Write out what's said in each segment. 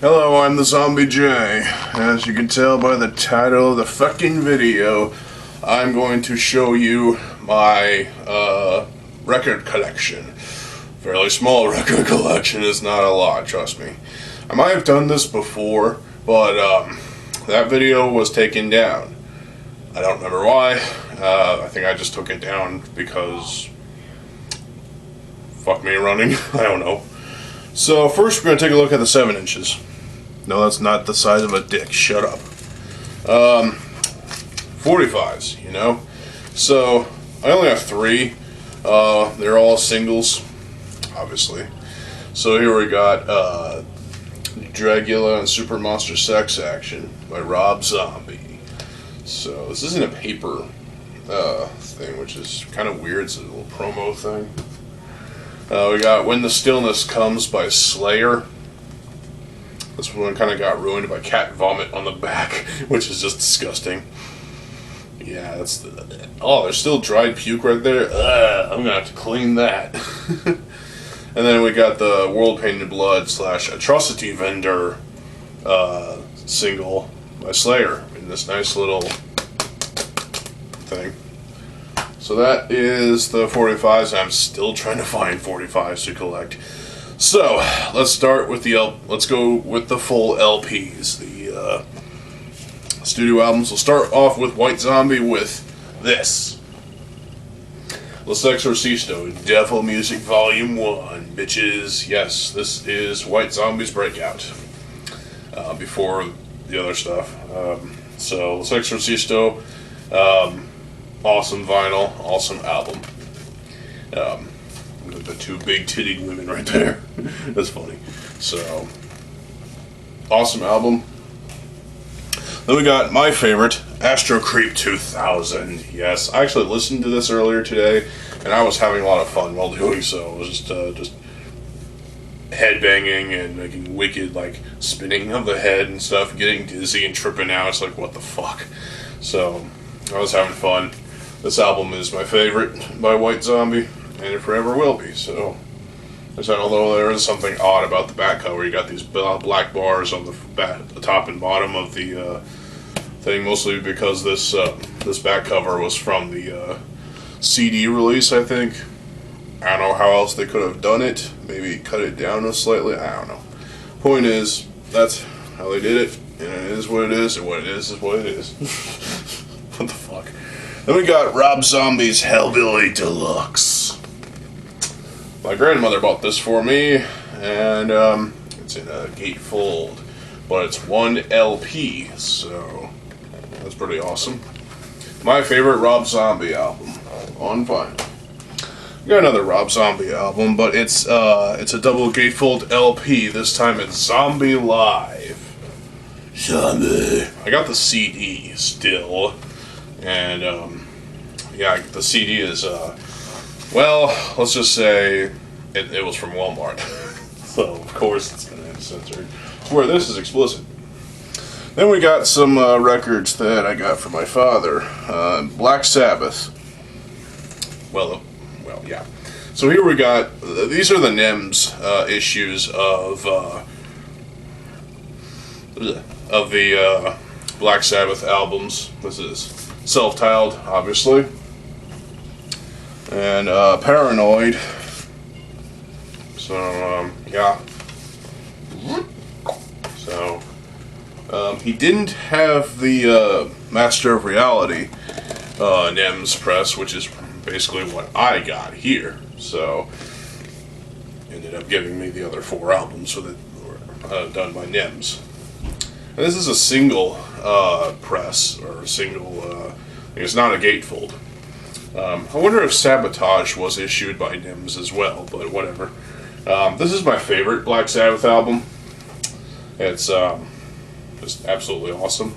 Hello, I'm the TheZOMBIEJ. As you can tell by the title of the fucking video, I'm going to show you my record collection. Fairly small record collection, is not a lot, trust me. I might have done this before, but that video was taken down. I don't remember why. I think I just took it down because fuck me running. I don't know. So first we're going to take a look at the 7 inches. No, that's not the size of a dick. Shut up. 45s, you know. So I only have 3. They're all singles, obviously. So here we got Dragula and Super Monster Sex Action by Rob Zombie. So this isn't a paper thing, which is kind of weird. It's a little promo thing. We got When the Stillness Comes by Slayer. This one kind of got ruined by cat vomit on the back, which is just disgusting. Yeah, that's the... Oh, there's still dried puke right there. I'm gonna have to clean that. And then we got the World Painted Blood / Atrocity Vendor single by Slayer in this nice little thing. So that is the 45s. I'm still trying to find 45s to collect. So let's start with let's go with the full LPs, the studio albums. We'll start off with White Zombie with this. Los Exorcisto, Devil Music Volume 1, bitches. Yes, this is White Zombie's breakout. Before the other stuff. So Los Exorcisto, awesome vinyl, awesome album. The 2 big-titted women right there. That's funny. So, awesome album. Then we got my favorite, Astro Creep 2000. Yes, I actually listened to this earlier today, and I was having a lot of fun while doing so. It was just headbanging and making wicked, like, spinning of the head and stuff, getting dizzy and tripping out. It's like, what the fuck? So, I was having fun. This album is my favorite by White Zombie, and it forever will be. So, although there is something odd about the back cover, you got these black bars on the top and bottom of the thing, mostly because this back cover was from the CD release, I think. I don't know how else they could have done it. Maybe cut it down slightly. I don't know. Point is, that's how they did it, and it is what it is, and what it is what it is. What the fuck? Then we got Rob Zombie's Hellbilly Deluxe. My grandmother bought this for me, and it's in a gatefold, but it's 1 LP, so that's pretty awesome. My favorite Rob Zombie album on vinyl. Got another Rob Zombie album, but it's a double gatefold LP. This time it's Zombie Live. Zombie. I got the CD still, and yeah, the CD is well, let's just say it was from Walmart. So, of course, it's going to be censored. Where this is explicit. Then we got some records that I got from my father. Black Sabbath. Well, yeah. So here we got, these are the NEMS issues of the Black Sabbath albums. This is self-titled, obviously. And Paranoid. So, yeah. So, he didn't have the Master of Reality NEMS press, which is basically what I got here. So, ended up giving me the other 4 albums that were done by NEMS. And this is a single press, or a single, it's not a gatefold. I wonder if Sabotage was issued by NEMS as well, but whatever. This is my favorite Black Sabbath album. It's just absolutely awesome.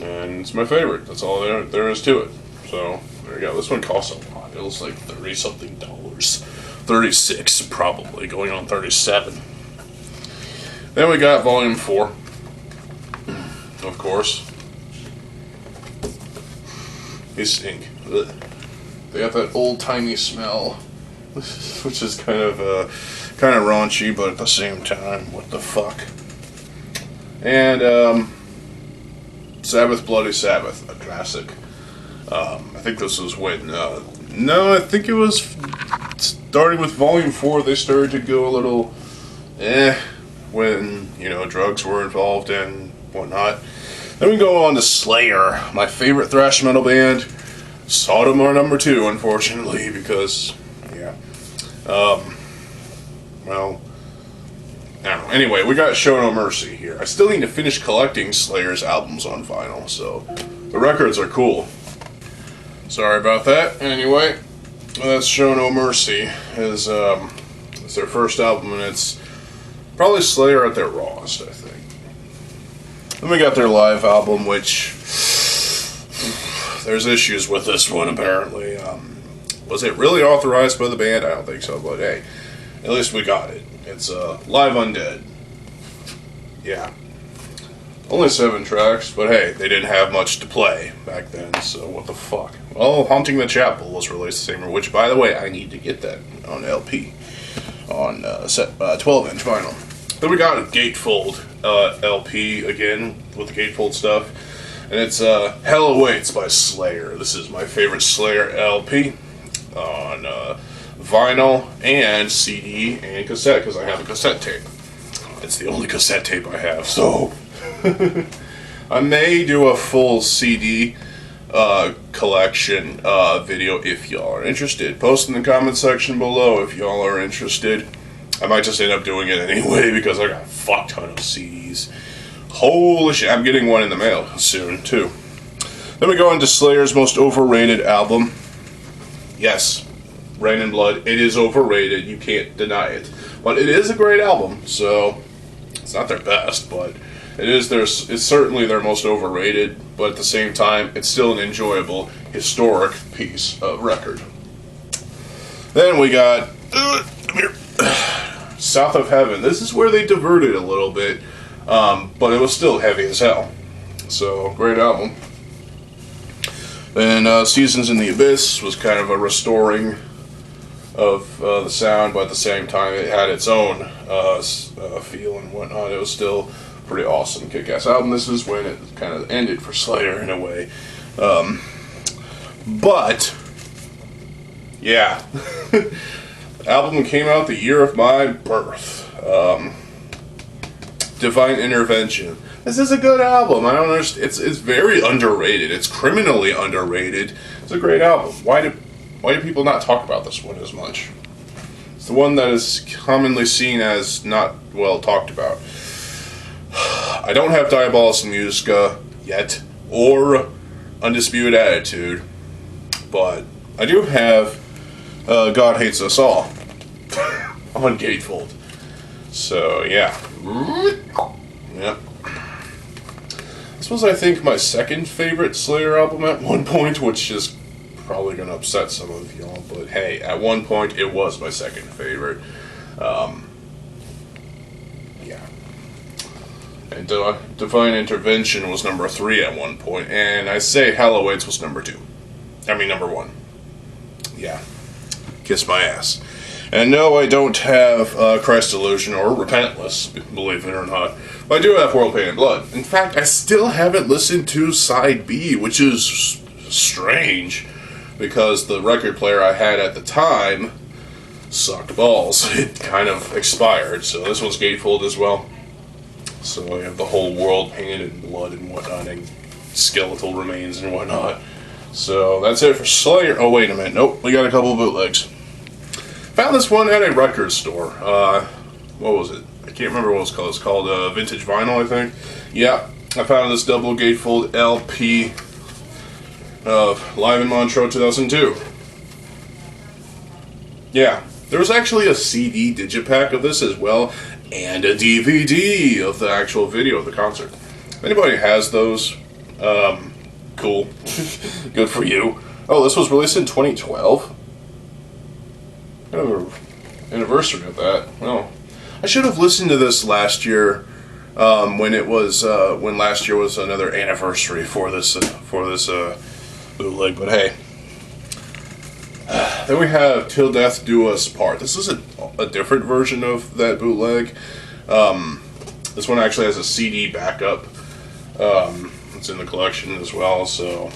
And it's my favorite. That's all there is to it. So, there you go. This one costs a lot. It was like $30-something. 36 probably, going on 37. Then we got Volume 4. Of course. They stink. Ugh. They have that old-timey smell, which is kind of raunchy, but at the same time, what the fuck? And Sabbath Bloody Sabbath, a classic. I think this was when, no, I think it was starting with Volume 4, they started to go a little, when, you know, drugs were involved and whatnot. Then we go on to Slayer, my favorite thrash metal band. Sodom are number 2, unfortunately, because, yeah. Well, I don't know. Anyway, we got Show No Mercy here. I still need to finish collecting Slayer's albums on vinyl, so the records are cool. Sorry about that. Anyway, that's Show No Mercy. It's their first album, and it's probably Slayer at their rawest, I think. Then we got their live album, which there's issues with this one, apparently. Was it really authorized by the band? I don't think so, but hey, at least we got it. It's Live Undead. Yeah. Only 7 tracks, but hey, they didn't have much to play back then, so what the fuck. Well, Haunting the Chapel was released the same year, which, by the way, I need to get that on LP. On 12-inch vinyl. Then we got a Gatefold LP, again, with the Gatefold stuff. And it's Hell Awaits by Slayer. This is my favorite Slayer LP on vinyl and CD and cassette, because I have a cassette tape. It's the only cassette tape I have, so I may do a full CD collection video if y'all are interested. Post in the comment section below if y'all are interested. I might just end up doing it anyway because I got a fuck ton of CDs. Holy shit, I'm getting one in the mail soon too. Then we go into Slayer's most overrated album. Yes, Rain and Blood. It is overrated, you can't deny it. But it is a great album, so it's not their best, but it's certainly their most overrated, but at the same time, it's still an enjoyable, historic piece of record. Then we got South of Heaven. This is where they diverted a little bit, but it was still heavy as hell. So, great album. Then Seasons in the Abyss was kind of a restoring of the sound, but at the same time it had its own feel and whatnot. It was still pretty awesome, kick-ass album. This is when it kind of ended for Slayer in a way. But, yeah. Album came out the year of my birth. Divine Intervention. This is a good album. I don't understand. It's very underrated. It's criminally underrated. It's a great album. Why do people not talk about this one as much? It's the one that is commonly seen as not well talked about. I don't have Diabolus Musica yet, or Undisputed Attitude, but I do have God Hates Us All on Gatefold. So, yeah. Yep. This was, I think, my second favorite Slayer album at one point, which is probably going to upset some of y'all, but hey, at one point it was my second favorite. Yeah. And Divine Intervention was number 3 at one point, and I say Hell Awaits was number 1. Yeah. Kiss my ass. And no, I don't have Christ Illusion or Repentless, believe it or not. But I do have World Pain and Blood. In fact, I still haven't listened to Side B, which is strange, because the record player I had at the time sucked balls. It kind of expired, so this one's gatefold as well. So I have the whole world painted in blood and whatnot, and skeletal remains and whatnot. So that's it for Slayer. Oh, wait a minute. Nope, we got a couple of bootlegs. Found this one at a record store. What was it? I can't remember what it's called. It's called Vintage Vinyl, I think. Yeah, I found this double gatefold LP of Live in Montreux 2002. Yeah, there was actually a CD digipack of this as well, and a DVD of the actual video of the concert. If anybody has those, cool. Good for you. Oh, this was released in 2012? Kind of an anniversary of that. Well, I should have listened to this last year, when last year was another anniversary for this bootleg. But hey, then we have Till Death Do Us Part. This is a different version of that bootleg. This one actually has a CD backup. It's in the collection as well, so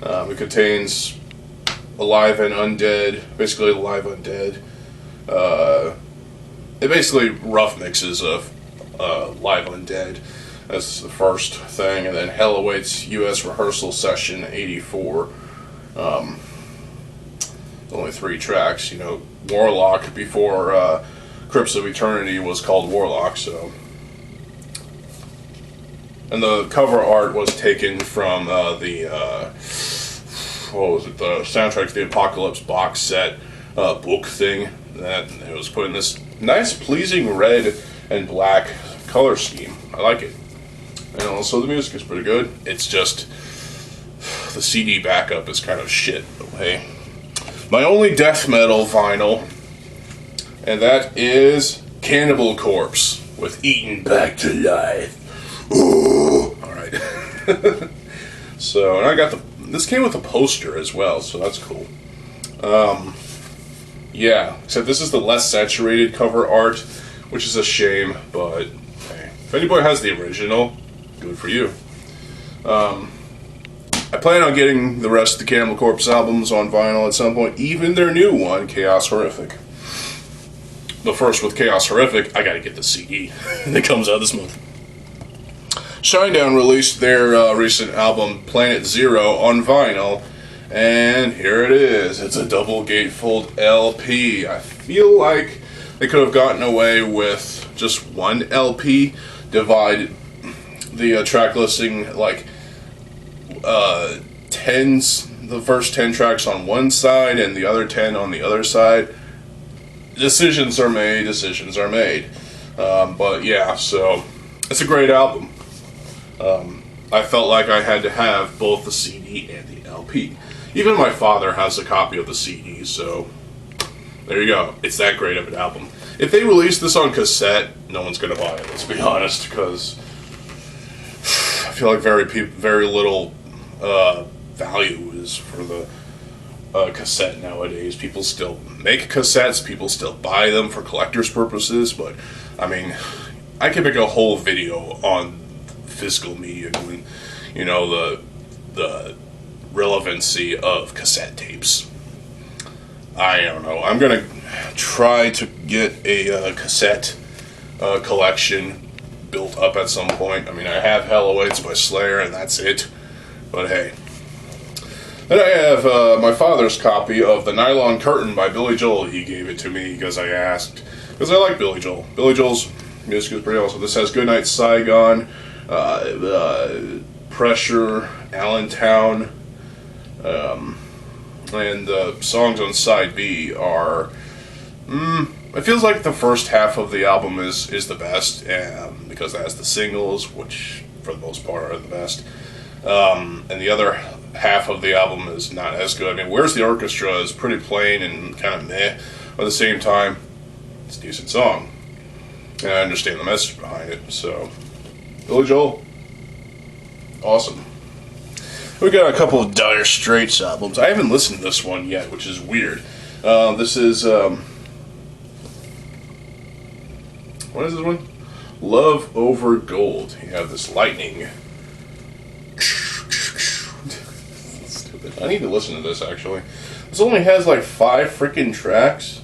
it contains Alive and Undead, basically Alive Undead. It basically rough mixes of Live Undead. That's the first thing, and then Hell Awaits U.S. Rehearsal Session 84. Only 3 tracks, you know, Warlock before Crypts of Eternity was called Warlock, so. And the cover art was taken from what was it, the Soundtrack to the Apocalypse box set book thing. That it was put in this nice, pleasing red and black color scheme. I like it. And also the music is pretty good. It's just the CD backup is kind of shit. Okay. My only death metal vinyl, and that is Cannibal Corpse with Eaten Back to Life. Ooh. All right. So, and I got this came with a poster as well, so that's cool. Yeah, except this is the less saturated cover art, which is a shame, but hey, if anybody has the original, good for you. I plan on getting the rest of the Cannibal Corpse albums on vinyl at some point, even their new one, Chaos Horrific. But first, with Chaos Horrific, I gotta get the CD that comes out this month. Shinedown released their recent album, Planet Zero, on vinyl, and here it is. It's a double gatefold LP. I feel like they could have gotten away with just one LP, divide the track listing like the first 10 tracks on one side and the other 10 on the other side. Decisions are made. But yeah, so it's a great album. I felt like I had to have both the CD and the LP. Even my father has a copy of the CD, so there you go. It's that great of an album. If they release this on cassette, no one's going to buy it, let's be honest, because I feel like very little value is for the cassette nowadays. People still make cassettes, people still buy them for collector's purposes, but I mean, I could make a whole video on physical media, and, you know, the relevancy of cassette tapes. I don't know. I'm gonna try to get a cassette collection built up at some point. I mean, I have Hell Awaits by Slayer, and that's it. But hey. Then I have my father's copy of The Nylon Curtain by Billy Joel. He gave it to me because I asked. Because I like Billy Joel. Billy Joel's music is pretty awesome. This has Goodnight Saigon, Pressure, Allentown, and the songs on side B are, it feels like the first half of the album is the best, because it has the singles, which for the most part are the best, and the other half of the album is not as good. I mean, Where's the Orchestra is pretty plain and kind of meh, but at the same time, it's a decent song, and I understand the message behind it. So Billy Joel, awesome. We got a couple of Dire Straits albums. I haven't listened to this one yet, which is weird. This is, what is this one? Love Over Gold. You have this lightning. Stupid. I need to listen to this, actually. This only has like 5 freaking tracks.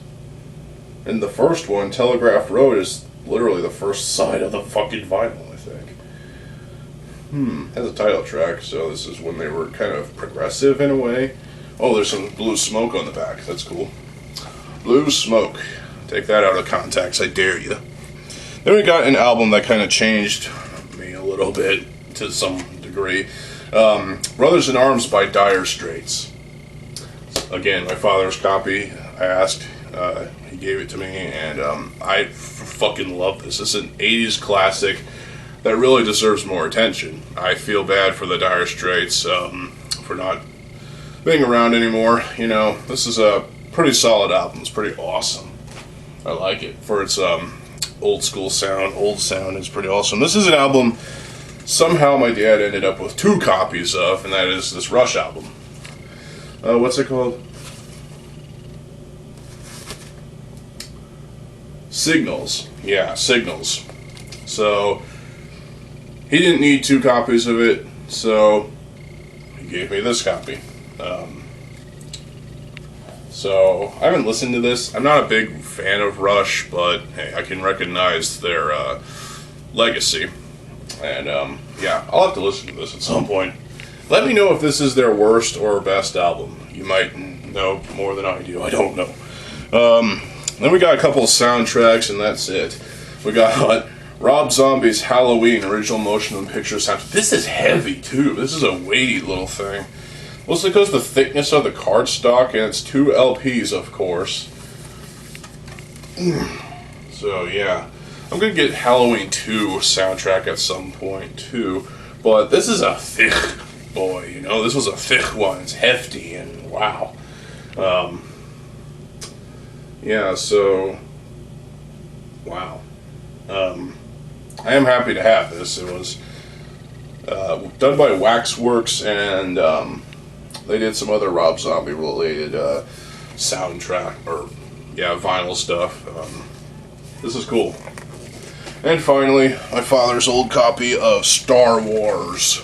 And the first one, Telegraph Road, is literally the first side of the fucking vinyl, I think. Has a title track, so this is when they were kind of progressive in a way. Oh, there's some Blue Smoke on the back. That's cool. Blue Smoke. Take that out of context, I dare you. Then we got an album that kind of changed me a little bit to some degree. Brothers in Arms by Dire Straits. Again, my father's copy. I asked. He gave it to me, and I fucking love this. This is an 80s classic that really deserves more attention. I feel bad for the Dire Straits for not being around anymore. You know, this is a pretty solid album. It's pretty awesome. I like it for its old school sound. Old sound is pretty awesome. This is an album somehow my dad ended up with 2 copies of, and that is this Rush album. What's it called? Signals. Yeah, Signals. So he didn't need 2 copies of it, so he gave me this copy. So I haven't listened to this. I'm not a big fan of Rush, but hey, I can recognize their legacy. And yeah, I'll have to listen to this at some point. Let me know if this is their worst or best album. You might know more than I do. I don't know. Then we got a couple of soundtracks, and that's it. We got Rob Zombie's Halloween original motion picture soundtrack. This is heavy too. This is a weighty little thing. Mostly because of the thickness of the cardstock, and it's 2 LPs, of course. So yeah, I'm gonna get Halloween 2 soundtrack at some point too. But this is a thick boy, you know. This was a thick one. It's hefty, and wow. Yeah. So wow. I am happy to have this. It was done by Waxworks, and they did some other Rob Zombie related soundtrack or vinyl stuff. This is cool. And finally, my father's old copy of Star Wars: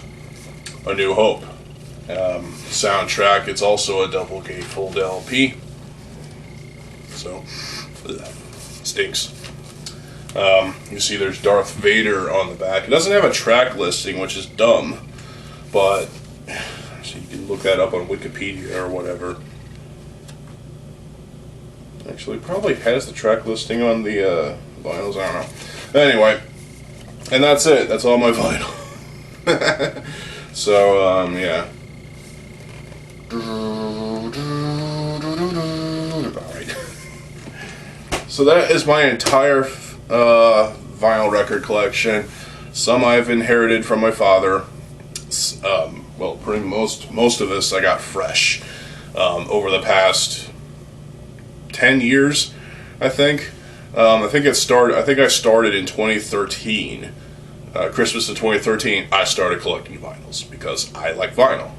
A New Hope soundtrack. It's also a double gatefold LP. So stinks. You see there's Darth Vader on the back. It doesn't have a track listing, which is dumb, but so you can look that up on Wikipedia or whatever. Actually, it probably has the track listing on the vinyls, I don't know. Anyway, and that's it. That's all my vinyl. So, yeah. Alright. So that is my entire vinyl record collection. Some I've inherited from my father. Well, pretty most of this I got fresh over the past 10 years, I think. I think I started in 2013. Christmas of 2013, I started collecting vinyls because I like vinyl.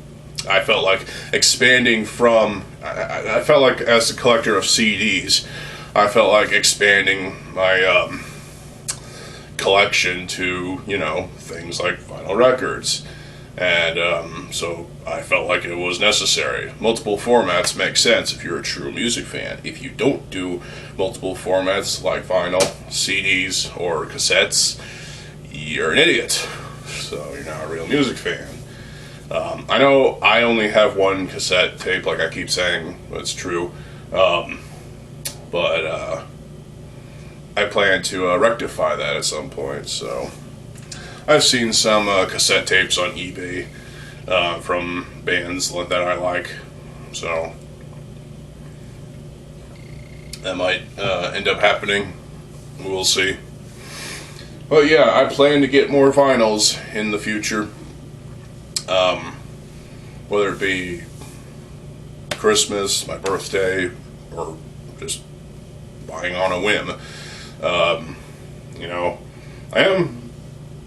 I felt like expanding from. I felt like as a collector of CDs, I felt like expanding my collection to, you know, things like vinyl records. And so I felt like it was necessary. Multiple formats make sense if you're a true music fan. If you don't do multiple formats like vinyl, CDs, or cassettes, you're an idiot. So you're not a real music fan. I know I only have one cassette tape, like I keep saying, but it's true. But I plan to rectify that at some point, so I've seen some cassette tapes on eBay from bands that I like, so that might end up happening. We'll see. But yeah, I plan to get more vinyls in the future, whether it be Christmas, my birthday, or just buying on a whim. You know, I am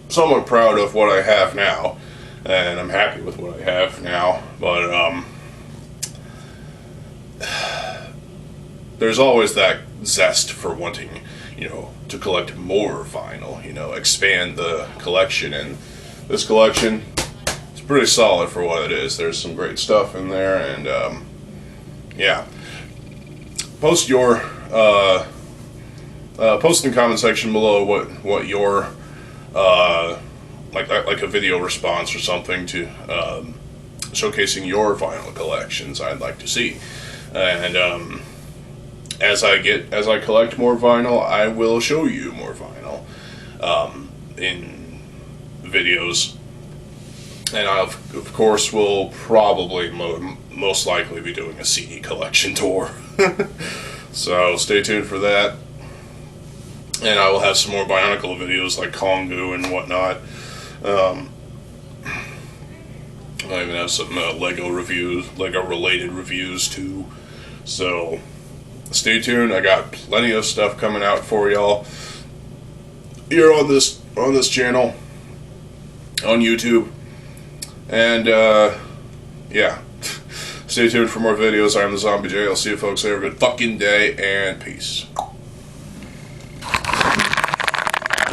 somewhat proud of what I have now, and I'm happy with what I have now, but there's always that zest for wanting, you know, to collect more vinyl, you know, expand the collection, and this collection is pretty solid for what it is. There's some great stuff in there, and yeah. Post your post in the comment section below what your like a video response or something to showcasing your vinyl collections I'd like to see. And as I collect more vinyl, I will show you more vinyl in videos. And I, of course, will probably most likely be doing a CD collection tour. So stay tuned for that. And I will have some more Bionicle videos like Kongu and whatnot. I even have some Lego related reviews too. So stay tuned. I got plenty of stuff coming out for y'all here on this channel on YouTube. And yeah, stay tuned for more videos. I'm TheZOMBIEJ. I'll see you folks. Have a good fucking day, and peace.